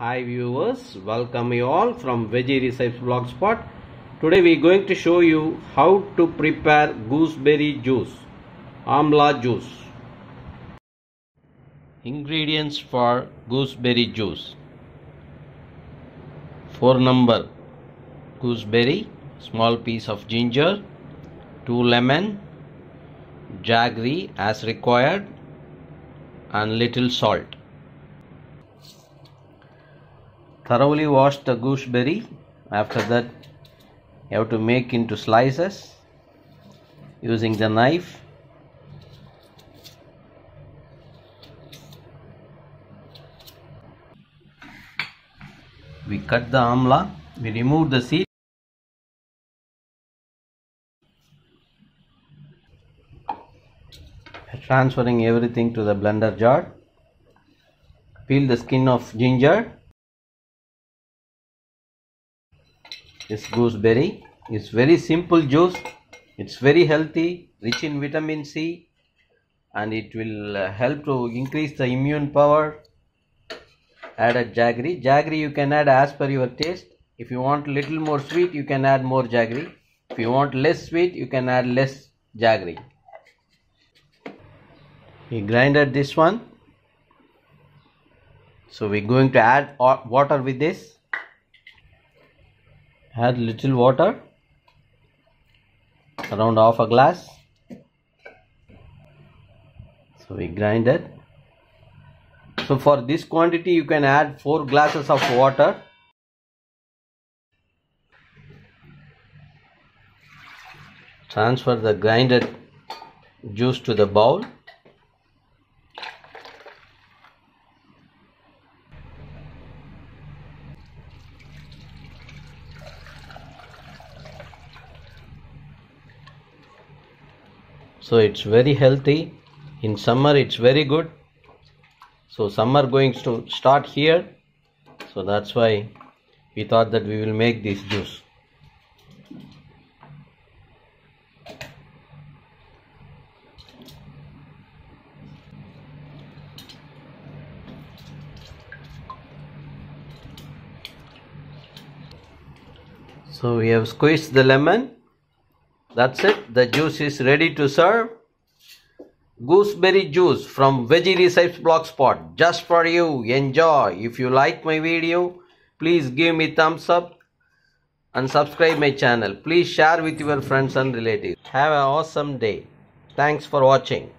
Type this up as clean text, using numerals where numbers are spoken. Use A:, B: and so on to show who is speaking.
A: Hi viewers, welcome you all from Veggie Recipes Blogspot. Today we are going to show you how to prepare gooseberry juice, Amla juice. Ingredients for gooseberry juice: 4 number gooseberry, small piece of ginger, 2 lemon, jaggery as required, and little salt. Thoroughly wash the gooseberry. After that, you have to make into slices using the knife. We cut the amla. We remove the seed. Transferring everything to the blender jar. Peel the skin of ginger. This gooseberry is very simple juice. It's very healthy, rich in vitamin C, and it will help to increase the immune power. Added jaggery. Jaggery you can add as per your taste. If you want little more sweet, you can add more jaggery. If you want less sweet, you can add less jaggery. We grinded this one. So we're going to add water with this. Add little water, around half a glass. So we grind it. So for this quantity you can add 4 glasses of water. Transfer the grinded juice to the bowl. So it's very healthy. In summer it's very good. So summer going to start here. So that's why we thought that we will make this juice. So we have squeezed the lemon. That's it. The juice is ready to serve. Gooseberry juice from Veggie Recipes Blogspot, just for you. Enjoy. If you like my video, please give me thumbs up and subscribe my channel. Please share with your friends and relatives. Have an awesome day. Thanks for watching.